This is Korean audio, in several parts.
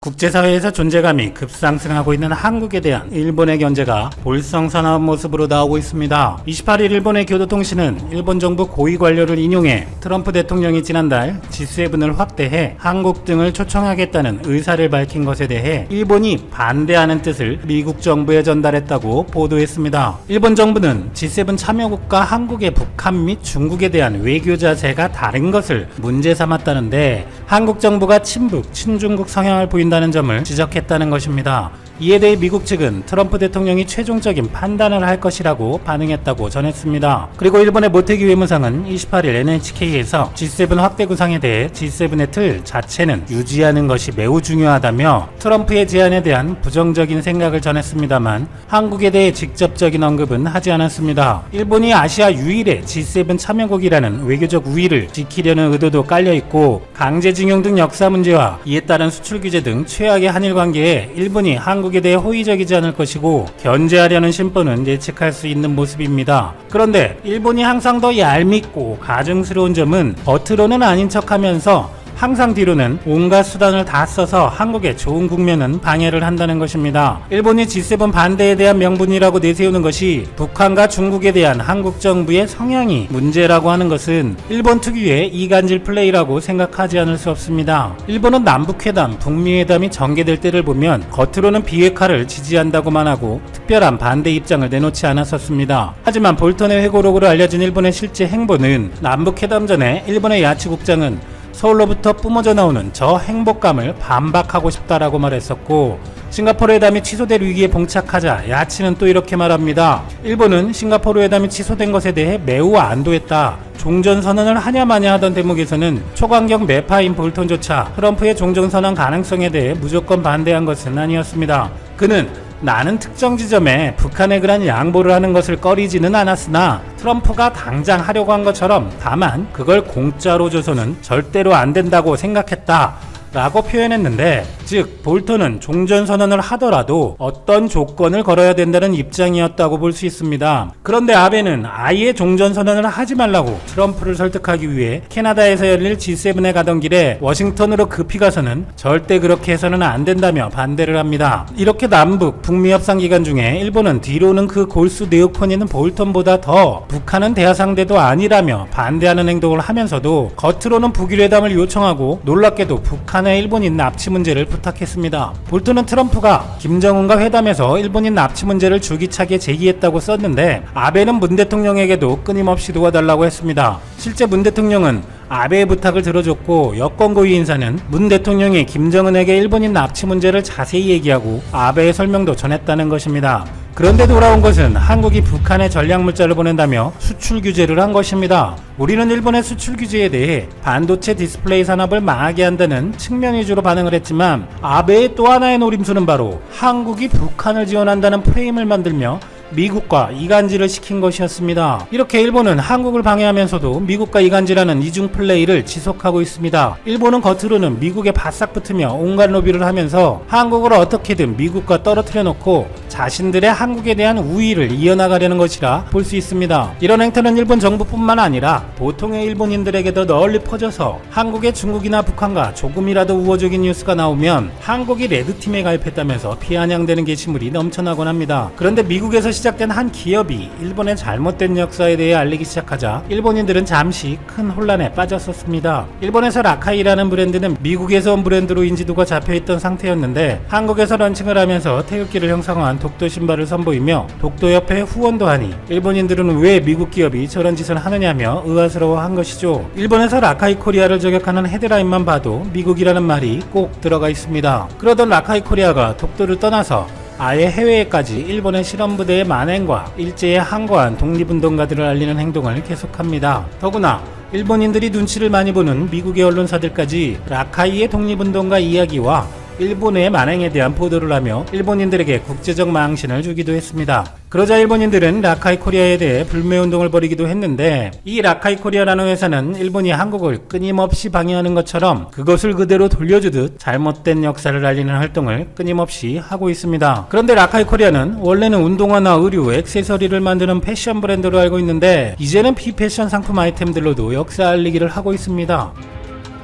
국제사회에서 존재감이 급상승하고 있는 한국에 대한 일본의 견제가 볼썽사나운 모습으로 나오고 있습니다. 28일 일본의 교도통신은 일본 정부 고위 관료를 인용해 트럼프 대통령이 지난달 G7을 확대해 한국 등을 초청하겠다는 의사를 밝힌 것에 대해 일본이 반대하는 뜻을 미국 정부에 전달했다고 보도했습니다. 일본 정부는 G7 참여국가 한국의 북한 및 중국에 대한 외교 자세가 다른 것을 문제 삼았다는데 한국 정부가 친북, 친중국 성향을 보인다는 점을 지적했다는 것입니다. 이에 대해 미국 측은 트럼프 대통령이 최종적인 판단을 할 것이라고 반응했다고 전했습니다. 그리고 일본의 모테기 외무상은 28일 NHK에서 G7 확대 구상에 대해 G7의 틀 자체는 유지하는 것이 매우 중요하다며 트럼프의 제안에 대한 부정적인 생각을 전했습니다만 한국에 대해 직접적인 언급은 하지 않았습니다. 일본이 아시아 유일의 G7 참여국이라는 외교적 우위를 지키려는 의도도 깔려있고 강제징용 등 역사 문제와 이에 따른 수출 규제 등 최악의 한일 관계에 일본이 한국에 대해 호의적이지 않을 것이고 견제하려는 심보는 예측할 수 있는 모습입니다. 그런데 일본이 항상 더 얄밉고 가증스러운 점은 겉으로는 아닌 척하면서 항상 뒤로는 온갖 수단을 다 써서 한국의 좋은 국면은 방해를 한다는 것입니다. 일본이 G7 반대에 대한 명분이라고 내세우는 것이 북한과 중국에 대한 한국 정부의 성향이 문제라고 하는 것은 일본 특유의 이간질 플레이라고 생각하지 않을 수 없습니다. 일본은 남북회담, 북미회담이 전개될 때를 보면 겉으로는 비핵화를 지지한다고만 하고 특별한 반대 입장을 내놓지 않았었습니다. 하지만 볼턴의 회고록으로 알려진 일본의 실제 행보는 남북회담 전에 일본의 야치국장은 서울로부터 뿜어져 나오는 저 행복감을 반박하고 싶다라고 말했었고 싱가포르 회담이 취소될 위기에 봉착하자 야치는 또 이렇게 말합니다. 일본은 싱가포르 회담이 취소된 것에 대해 매우 안도했다. 종전선언을 하냐마냐 하던 대목에서는 초강경 매파인 볼턴조차 트럼프의 종전선언 가능성에 대해 무조건 반대한 것은 아니었습니다. 그는 나는 특정 지점에 북한에 그런 양보를 하는 것을 꺼리지는 않았으나 트럼프가 당장 하려고 한 것처럼 다만 그걸 공짜로 줘서는 절대로 안 된다고 생각했다 라고 표현했는데 즉 볼턴은 종전선언을 하더라도 어떤 조건을 걸어야 된다는 입장이었다고 볼 수 있습니다. 그런데 아베는 아예 종전선언을 하지 말라고 트럼프를 설득하기 위해 캐나다에서 열릴 G7에 가던 길에 워싱턴으로 급히 가서는 절대 그렇게 해서는 안 된다며 반대를 합니다. 이렇게 남북, 북미 협상 기간 중에 일본은 뒤로는 그 골수 네오콘이는 볼턴보다 더 북한은 대화 상대도 아니라며 반대하는 행동을 하면서도 겉으로는 북일회담을 요청하고 놀랍게도 북한의 일본인 납치 문제를 부탁했습니다. 볼턴은 트럼프가 김정은과 회담에서 일본인 납치 문제를 줄기차게 제기했다고 썼는데 아베는 문 대통령에게도 끊임없이 도와달라고 했습니다. 실제 문 대통령은 아베의 부탁을 들어줬고 여권 고위 인사는 문 대통령이 김정은에게 일본인 납치 문제를 자세히 얘기하고 아베의 설명도 전했다는 것입니다. 그런데 돌아온 것은 한국이 북한에 전략물자를 보낸다며 수출 규제를 한 것입니다. 우리는 일본의 수출 규제에 대해 반도체 디스플레이 산업을 망하게 한다는 측면 위주로 반응을 했지만 아베의 또 하나의 노림수는 바로 한국이 북한을 지원한다는 프레임을 만들며 미국과 이간질을 시킨 것이었습니다. 이렇게 일본은 한국을 방해하면서도 미국과 이간질하는 이중 플레이를 지속하고 있습니다. 일본은 겉으로는 미국에 바싹 붙으며 온갖 로비를 하면서 한국을 어떻게든 미국과 떨어뜨려 놓고 자신들의 한국에 대한 우위를 이어나가려는 것이라 볼 수 있습니다. 이런 행태는 일본 정부뿐만 아니라 보통의 일본인들에게도 널리 퍼져서 한국의 중국이나 북한과 조금이라도 우호적인 뉴스가 나오면 한국이 레드팀에 가입했다면서 비아냥대는 게시물이 넘쳐나곤 합니다. 그런데 미국에서 시작된 한 기업이 일본의 잘못된 역사에 대해 알리기 시작하자 일본인들은 잠시 큰 혼란에 빠졌었습니다. 일본에서 라카이라는 브랜드는 미국에서 온 브랜드로 인지도가 잡혀있던 상태였는데 한국에서 런칭을 하면서 태극기를 형상화한 독도 신발을 선보이며 독도협회 후원도 하니 일본인들은 왜 미국 기업이 저런 짓을 하느냐며 의아스러워한 것이죠. 일본에서 라카이 코리아를 저격하는 헤드라인만 봐도 미국이라는 말이 꼭 들어가 있습니다. 그러던 라카이 코리아가 독도를 떠나서 아예 해외에까지 일본의 실험부대의 만행과 일제에 항거한 독립운동가들을 알리는 행동을 계속합니다. 더구나 일본인들이 눈치를 많이 보는 미국의 언론사들까지 라카이의 독립운동가 이야기와 일본의 만행에 대한 보도를 하며 일본인들에게 국제적 망신을 주기도 했습니다. 그러자 일본인들은 라카이 코리아에 대해 불매운동을 벌이기도 했는데 이 라카이 코리아라는 회사는 일본이 한국을 끊임없이 방해하는 것처럼 그것을 그대로 돌려주듯 잘못된 역사를 알리는 활동을 끊임없이 하고 있습니다. 그런데 라카이 코리아는 원래는 운동화나 의류, 액세서리를 만드는 패션 브랜드로 알고 있는데 이제는 비패션 상품 아이템들로도 역사 알리기를 하고 있습니다.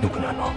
누구나 너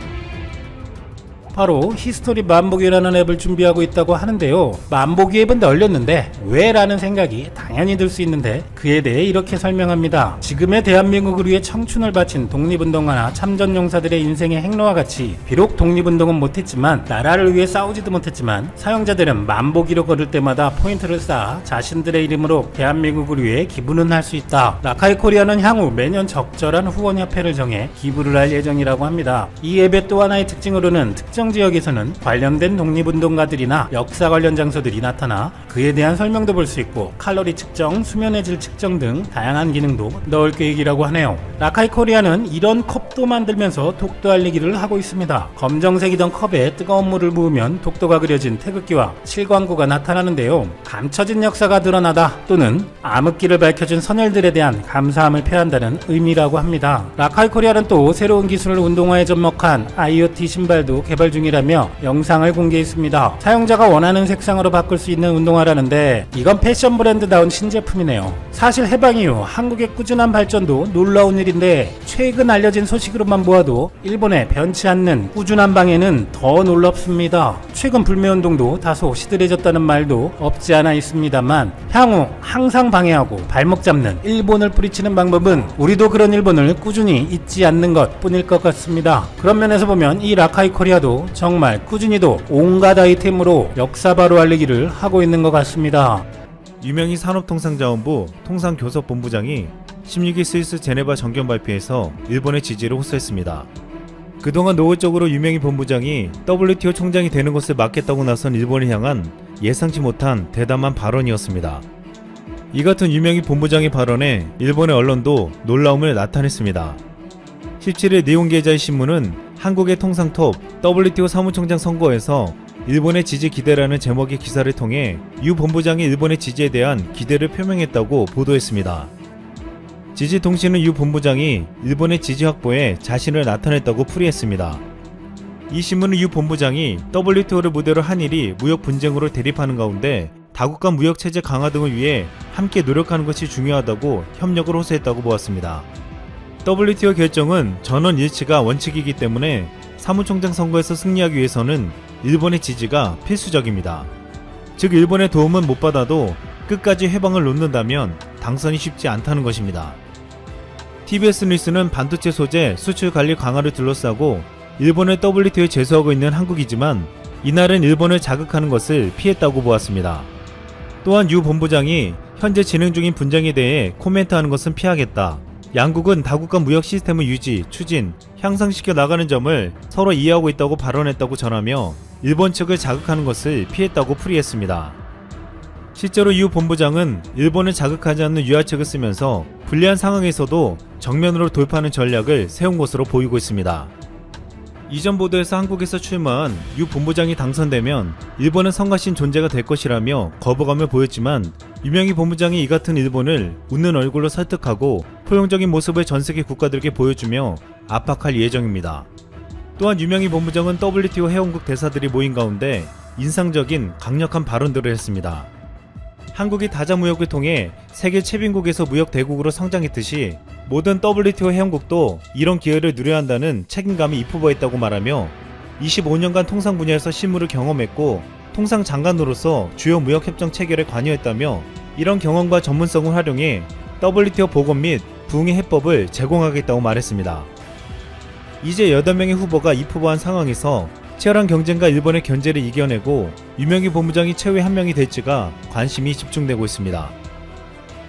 바로 히스토리 만보기라는 앱을 준비하고 있다고 하는데요. 만보기 앱은 널렸는데 왜? 라는 생각이 당연히 들 수 있는데 그에 대해 이렇게 설명합니다. 지금의 대한민국을 위해 청춘을 바친 독립운동가나 참전용사들의 인생의 행로와 같이 비록 독립운동은 못했지만 나라를 위해 싸우지도 못했지만 사용자들은 만보기로 걸을 때마다 포인트를 쌓아 자신들의 이름으로 대한민국을 위해 기부는 할 수 있다. 라카이 코리아는 향후 매년 적절한 후원협회를 정해 기부를 할 예정이라고 합니다. 이 앱의 또 하나의 특징으로는 특정 지역에서는 관련된 독립운동가들이나 역사 관련 장소들이 나타나 그에 대한 설명도 볼 수 있고 칼로리 측정, 수면의 질 측정 등 다양한 기능도 넣을 계획이라고 하네요. 라카이 코리아는 이런 컵도 만들면서 독도 알리기를 하고 있습니다. 검정색이던 컵에 뜨거운 물을 부으면 독도가 그려진 태극기와 칠광구가 나타나는데요. 감춰진 역사가 드러나다 또는 암흑기를 밝혀준 선열들에 대한 감사함을 표한다는 의미라고 합니다. 라카이 코리아는 또 새로운 기술을 운동화에 접목한 IoT 신발도 개발 중이라며 영상을 공개했습니다. 사용자가 원하는 색상으로 바꿀 수 있는 운동화라는데 이건 패션 브랜드다운 신제품이네요. 사실 해방 이후 한국의 꾸준한 발전도 놀라운 일인데 최근 알려진 소식으로만 보아도 일본의 변치 않는 꾸준한 방해는 더 놀랍습니다. 최근 불매운동도 다소 시들해졌다는 말도 없지 않아 있습니다만 향후 항상 방해하고 발목 잡는 일본을 뿌리치는 방법은 우리도 그런 일본을 꾸준히 잊지 않는 것 뿐일 것 같습니다. 그런 면에서 보면 이 라카이 코리아도 정말 꾸준히도 온갖 아이템으로 역사 바로 알리기를 하고 있는 것 같습니다. 유명희 산업통상자원부 통상교섭본부장이 16일 스위스 제네바 정견 발표에서 일본의 지지를 호소했습니다. 그동안 노골적으로 유명희 본부장이 WTO 총장이 되는 것을 막겠다고 나선 일본을 향한 예상치 못한 대담한 발언이었습니다. 이 같은 유명희 본부장의 발언에 일본의 언론도 놀라움을 나타냈습니다. 17일 니혼게이자이 신문은 한국의 통상톱 WTO 사무총장 선거에서 일본의 지지 기대라는 제목의 기사를 통해 유 본부장이 일본의 지지에 대한 기대를 표명했다고 보도했습니다. 지지통신은 유 본부장이 일본의 지지 확보에 자신을 나타냈다고 풀이했습니다. 이 신문은 유 본부장이 WTO를 무대로 한일이 무역 분쟁으로 대립하는 가운데 다국 간 무역 체제 강화 등을 위해 함께 노력하는 것이 중요하다고 협력을 호소했다고 보았습니다. WTO 결정은 전원 일치가 원칙이기 때문에 사무총장 선거에서 승리하기 위해서는 일본의 지지가 필수적입니다. 즉 일본의 도움은 못 받아도 끝까지 해방을 놓는다면 당선이 쉽지 않다는 것입니다. TBS 뉴스는 반도체 소재 수출 관리 강화를 둘러싸고 일본을 WTO에 제소하고 있는 한국이지만 이날은 일본을 자극하는 것을 피했다고 보았습니다. 또한 유 본부장이 현재 진행 중인 분쟁에 대해 코멘트하는 것은 피하겠다. 양국은 다국 간 무역 시스템을 유지, 추진, 향상시켜 나가는 점을 서로 이해하고 있다고 발언했다고 전하며 일본 측을 자극하는 것을 피했다고 풀이했습니다. 실제로 유 본부장은 일본을 자극하지 않는 유화책을 쓰면서 불리한 상황에서도 정면으로 돌파하는 전략을 세운 것으로 보이고 있습니다. 이전 보도에서 한국에서 출마한 유 본부장이 당선되면 일본은 성가신 존재가 될 것이라며 거부감을 보였지만 유명희 본부장이 이 같은 일본을 웃는 얼굴로 설득하고 포용적인 모습을 전세계 국가들에게 보여주며 압박할 예정입니다. 또한 유명희 본부장은 WTO 회원국 대사들이 모인 가운데 인상적인 강력한 발언들을 했습니다. 한국이 다자 무역을 통해 세계 최빈국에서 무역 대국으로 성장했듯이 모든 WTO 회원국도 이런 기회를 누려야 한다는 책임감이 입후보했다고 말하며 25년간 통상 분야에서 실무를 경험했고 통상 장관으로서 주요 무역협정 체결에 관여했다며 이런 경험과 전문성을 활용해 WTO 보건 및 부응의 해법을 제공하겠다고 말했습니다. 이제 8명의 후보가 입후보한 상황에서 치열한 경쟁과 일본의 견제를 이겨내고 유명희 본부장이 최후의 한 명이 될지가 관심이 집중되고 있습니다.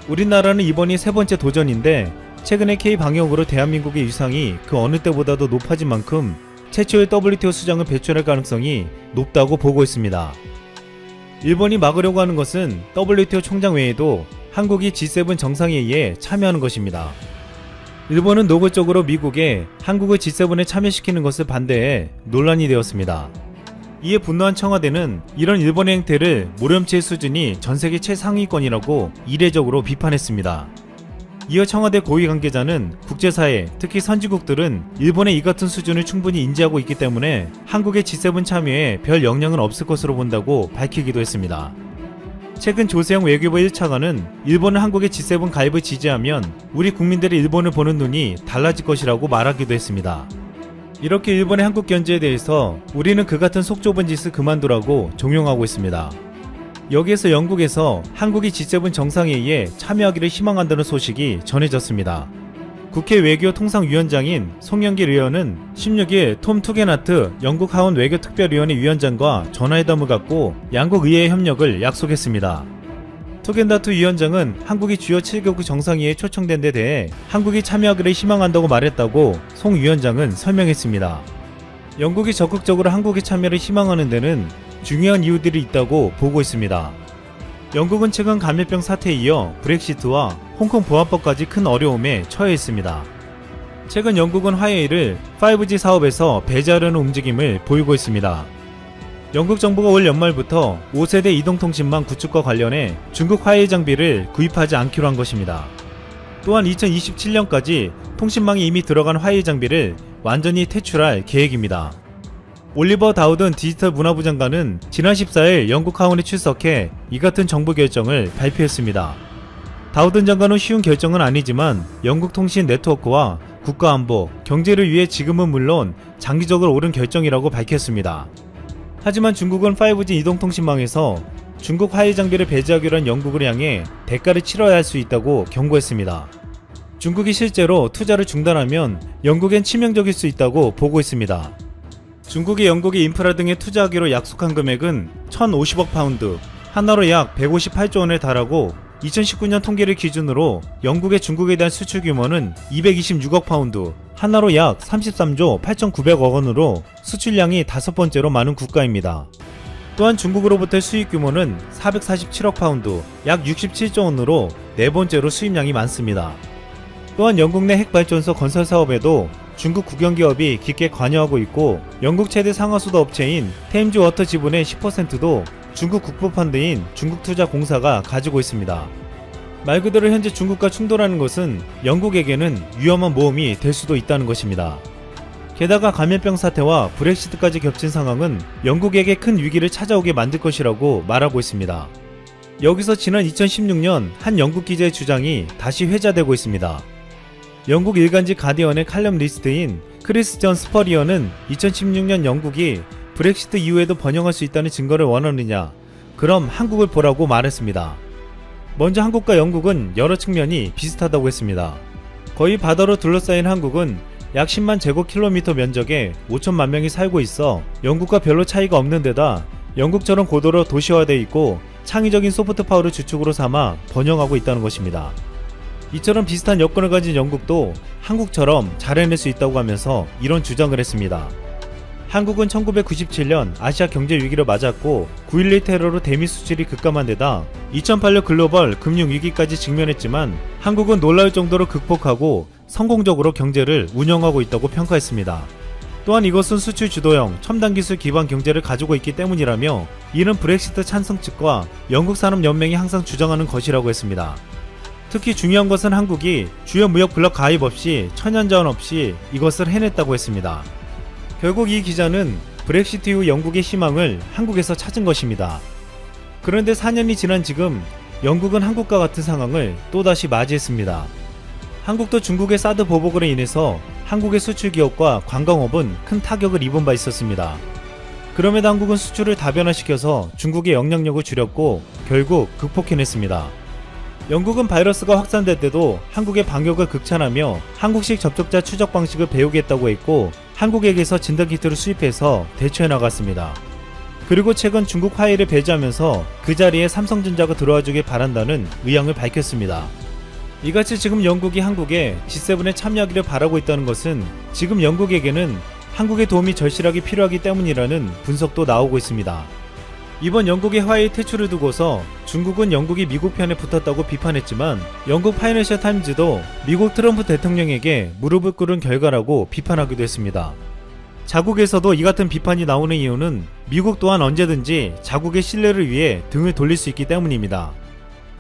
우리나라는 이번이 세 번째 도전인데 최근에 K방역으로 대한민국의 위상이 그 어느 때보다도 높아진 만큼 최초의 WTO 수장을 배출할 가능성이 높다고 보고 있습니다. 일본이 막으려고 하는 것은 WTO 총장 외에도 한국이 G7 정상회의에 참여하는 것입니다. 일본은 노골적으로 미국에 한국을 G7에 참여시키는 것을 반대해 논란이 되었습니다. 이에 분노한 청와대는 이런 일본의 행태를 모렴치의 수준이 전세계 최상위권이라고 이례적으로 비판했습니다. 이어 청와대 고위 관계자는 국제사회, 특히 선진국들은 일본의 이 같은 수준을 충분히 인지하고 있기 때문에 한국의 G7 참여에 별 영향은 없을 것으로 본다고 밝히기도 했습니다. 최근 조세영 외교부 1차관은 일본은 한국의 G7 가입을 지지하면 우리 국민들이 일본을 보는 눈이 달라질 것이라고 말하기도 했습니다. 이렇게 일본의 한국 견제에 대해서 우리는 그 같은 속 좁은 짓을 그만두라고 종용하고 있습니다. 여기에서 영국에서 한국이 G7 정상회의에 참여하기를 희망한다는 소식이 전해졌습니다. 국회 외교 통상위원장인 송영길 의원은 16일 톰 투게나트 영국 하원 외교특별위원회 위원장과 전화회담을 갖고 양국 의회 협력을 약속했습니다. 투게나트 위원장은 한국이 주요 7개국 정상회의에 초청된 데 대해 한국이 참여하기를 희망한다고 말했다고 송 위원장은 설명했습니다. 영국이 적극적으로 한국의 참여를 희망하는 데는 중요한 이유들이 있다고 보고 있습니다. 영국은 최근 감염병 사태에 이어 브렉시트와 홍콩 보안법까지 큰 어려움에 처해 있습니다. 최근 영국은 화웨이를 5G 사업에서 배제하려는 움직임을 보이고 있습니다. 영국 정부가 올 연말부터 5세대 이동통신망 구축과 관련해 중국 화웨이 장비를 구입하지 않기로 한 것입니다. 또한 2027년까지 통신망이 이미 들어간 화웨이 장비를 완전히 퇴출할 계획입니다. 올리버 다우든 디지털 문화부 장관은 지난 14일 영국 하원에 출석해 이 같은 정부 결정을 발표했습니다. 다우든 장관은 쉬운 결정은 아니지만 영국 통신 네트워크와 국가안보, 경제를 위해 지금은 물론 장기적으로 옳은 결정이라고 밝혔습니다. 하지만 중국은 5G 이동통신망에서 중국 화웨이 장비를 배제하기로 한 영국을 향해 대가를 치러야 할 수 있다고 경고했습니다. 중국이 실제로 투자를 중단하면 영국엔 치명적일 수 있다고 보고 있습니다. 중국이 영국의 인프라 등에 투자하기로 약속한 금액은 1,050억 파운드, 하나로 약 158조 원에 달하고 2019년 통계를 기준으로 영국의 중국에 대한 수출 규모는 226억 파운드, 하나로 약 33조 8,900억 원으로 수출량이 5번째로 많은 국가입니다. 또한 중국으로부터의 수입 규모는 447억 파운드, 약 67조 원으로 4번째로 수입량이 많습니다. 또한 영국 내 핵발전소 건설 사업에도 중국 국영기업이 깊게 관여하고 있고 영국 최대 상하수도 업체인 테임즈 워터 지분의 10%도 중국 국부펀드인 중국투자공사가 가지고 있습니다. 말 그대로 현재 중국과 충돌하는 것은 영국에게는 위험한 모험이 될 수도 있다는 것입니다. 게다가 감염병 사태와 브렉시트까지 겹친 상황은 영국에게 큰 위기를 찾아오게 만들 것이라고 말하고 있습니다. 여기서 지난 2016년 한 영국 기자의 주장이 다시 회자되고 있습니다. 영국 일간지 가디언의 칼럼 리스트인 크리스전 스퍼리언은 2016년 영국이 브렉시트 이후에도 번영할 수 있다는 증거를 원하느냐, 그럼 한국을 보라고 말했습니다. 먼저 한국과 영국은 여러 측면이 비슷하다고 했습니다. 거의 바다로 둘러싸인 한국은 약 10만 제곱킬로미터 면적에 5천만 명이 살고 있어 영국과 별로 차이가 없는 데다 영국처럼 고도로 도시화되어 있고 창의적인 소프트 파워를 주축으로 삼아 번영하고 있다는 것입니다. 이처럼 비슷한 여건을 가진 영국도 한국처럼 잘 해낼 수 있다고 하면서 이런 주장을 했습니다. 한국은 1997년 아시아 경제 위기를 맞았고 9.11 테러로 대미 수출이 급감한 데다 2008년 글로벌 금융 위기까지 직면했지만 한국은 놀라울 정도로 극복하고 성공적으로 경제를 운영하고 있다고 평가했습니다. 또한 이것은 수출 주도형 첨단 기술 기반 경제를 가지고 있기 때문이라며 이는 브렉시트 찬성 측과 영국 산업연맹이 항상 주장하는 것이라고 했습니다. 특히 중요한 것은 한국이 주요 무역 블록 가입 없이 천연자원 없이 이것을 해냈다고 했습니다. 결국 이 기자는 브렉시트 이후 영국의 희망을 한국에서 찾은 것입니다. 그런데 4년이 지난 지금 영국은 한국과 같은 상황을 또다시 맞이했습니다. 한국도 중국의 사드 보복으로 인해서 한국의 수출 기업과 관광업은 큰 타격을 입은 바 있었습니다. 그럼에도 한국은 수출을 다변화시켜서 중국의 영향력을 줄였고 결국 극복해냈습니다. 영국은 바이러스가 확산될 때도 한국의 방역을 극찬하며 한국식 접촉자 추적 방식을 배우겠다고 했고 한국에게서 진단키트를 수입해서 대처해 나갔습니다. 그리고 최근 중국 화웨이를 배제하면서 그 자리에 삼성전자가 들어와 주길 바란다는 의향을 밝혔습니다. 이같이 지금 영국이 한국에 G7에 참여하기를 바라고 있다는 것은 지금 영국에게는 한국의 도움이 절실하게 필요하기 때문이라는 분석도 나오고 있습니다. 이번 영국의 화웨이 퇴출을 두고서 중국은 영국이 미국 편에 붙었다고 비판했지만 영국 파이낸셜 타임즈도 미국 트럼프 대통령에게 무릎을 꿇은 결과라고 비판하기도 했습니다. 자국에서도 이 같은 비판이 나오는 이유는 미국 또한 언제든지 자국의 신뢰를 위해 등을 돌릴 수 있기 때문입니다.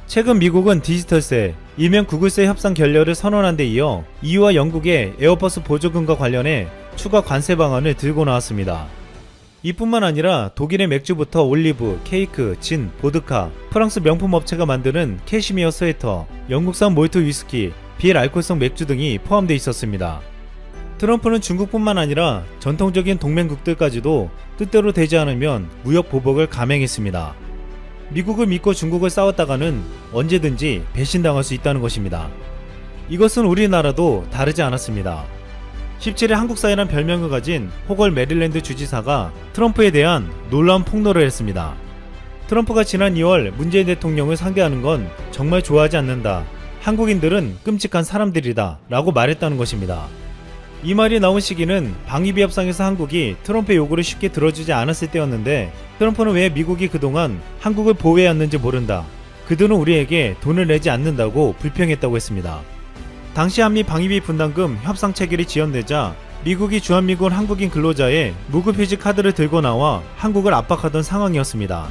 최근 미국은 디지털세, 일명 구글세 협상 결렬을 선언한 데 이어 EU와 영국의 에어버스 보조금과 관련해 추가 관세 방안을 들고 나왔습니다. 이뿐만 아니라 독일의 맥주부터 올리브, 케이크, 진, 보드카, 프랑스 명품 업체가 만드는 캐시미어 스웨터, 영국산 몰트 위스키, 비알코올성 맥주 등이 포함되어 있었습니다. 트럼프는 중국뿐만 아니라 전통적인 동맹국들까지도 뜻대로 되지 않으면 무역 보복을 감행했습니다. 미국을 믿고 중국을 싸웠다가는 언제든지 배신당할 수 있다는 것입니다. 이것은 우리나라도 다르지 않았습니다. 17일 한국사회란 별명을 가진 호걸 메릴랜드 주지사가 트럼프에 대한 놀라운 폭로를 했습니다. 트럼프가 지난 2월 문재인 대통령을 상대하는 건 정말 좋아하지 않는다. 한국인들은 끔찍한 사람들이다 라고 말했다는 것입니다. 이 말이 나온 시기는 방위비 협상에서 한국이 트럼프의 요구를 쉽게 들어주지 않았을 때였는데 트럼프는 왜 미국이 그동안 한국을 보호해왔는지 모른다. 그들은 우리에게 돈을 내지 않는다고 불평했다고 했습니다. 당시 한미 방위비 분담금 협상 체결이 지연되자 미국이 주한미군 한국인 근로자의 무급휴직 카드를 들고 나와 한국을 압박하던 상황이었습니다.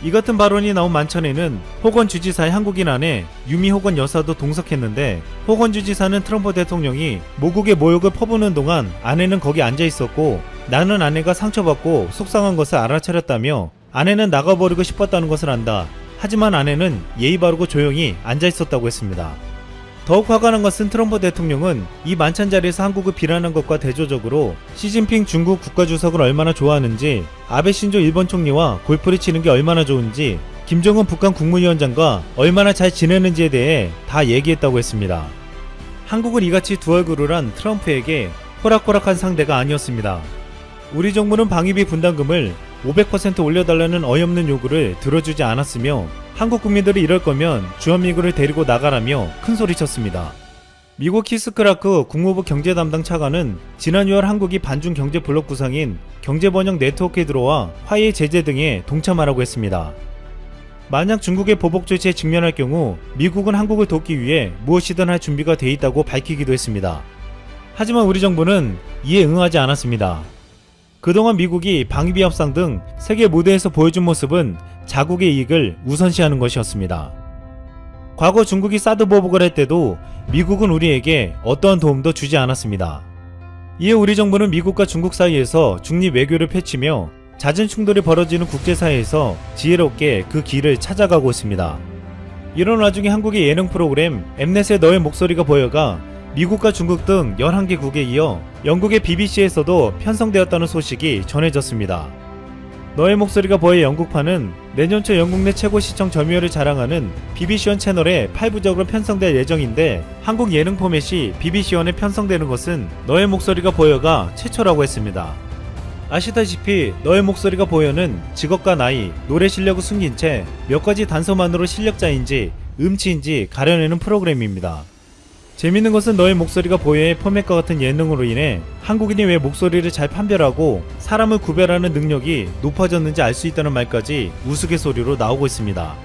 이 같은 발언이 나온 만찬에는 호건 주지사의 한국인 아내 유미 호건 여사도 동석했는데 호건 주지사는 트럼프 대통령이 모국의 모욕을 퍼부는 동안 아내는 거기 앉아 있었고 나는 아내가 상처받고 속상한 것을 알아차렸다며 아내는 나가버리고 싶었다는 것을 안다. 하지만 아내는 예의 바르고 조용히 앉아 있었다고 했습니다. 더욱 화가 난 것은 트럼프 대통령은 이 만찬 자리에서 한국을 비난한 것과 대조적으로 시진핑 중국 국가주석을 얼마나 좋아하는지, 아베 신조 일본 총리와 골프를 치는 게 얼마나 좋은지, 김정은 북한 국무위원장과 얼마나 잘 지내는지에 대해 다 얘기했다고 했습니다. 한국은 이같이 두 얼굴을 한 트럼프에게 호락호락한 상대가 아니었습니다. 우리 정부는 방위비 분담금을 500% 올려달라는 어이없는 요구를 들어주지 않았으며 한국 국민들이 이럴 거면 주한미군을 데리고 나가라며 큰소리쳤습니다. 미국 키스크라크 국무부 경제 담당 차관은 지난 6월 한국이 반중 경제 블록 구성인 경제번영 네트워크에 들어와 화해 제재 등에 동참하라고 했습니다. 만약 중국의 보복 조치에 직면할 경우 미국은 한국을 돕기 위해 무엇이든 할 준비가 돼 있다고 밝히기도 했습니다. 하지만 우리 정부는 이에 응하지 않았습니다. 그동안 미국이 방위비 협상 등 세계 무대에서 보여준 모습은 자국의 이익을 우선시하는 것이었습니다. 과거 중국이 사드 보복을 할 때도 미국은 우리에게 어떠한 도움도 주지 않았습니다. 이에 우리 정부는 미국과 중국 사이에서 중립 외교를 펼치며 잦은 충돌이 벌어지는 국제사회에서 지혜롭게 그 길을 찾아가고 있습니다. 이런 와중에 한국의 예능 프로그램 엠넷의 너의 목소리가 보여가 미국과 중국 등 11개국에 이어 영국의 BBC에서도 편성되었다는 소식이 전해졌습니다. 너의 목소리가 보여 영국판은 내년 초 영국 내 최고 시청 점유율을 자랑하는 BBC1 채널에 8부작으로 편성될 예정인데 한국 예능 포맷이 BBC1에 편성되는 것은 너의 목소리가 보여가 최초라고 했습니다. 아시다시피 너의 목소리가 보여는 직업과 나이, 노래 실력을 숨긴 채 몇 가지 단서만으로 실력자인지 음치인지 가려내는 프로그램입니다. 재밌는 것은 너의 목소리가 보여의 포맷과 같은 예능으로 인해 한국인이 왜 목소리를 잘 판별하고 사람을 구별하는 능력이 높아졌는지 알 수 있다는 말까지 우스갯소리로 나오고 있습니다.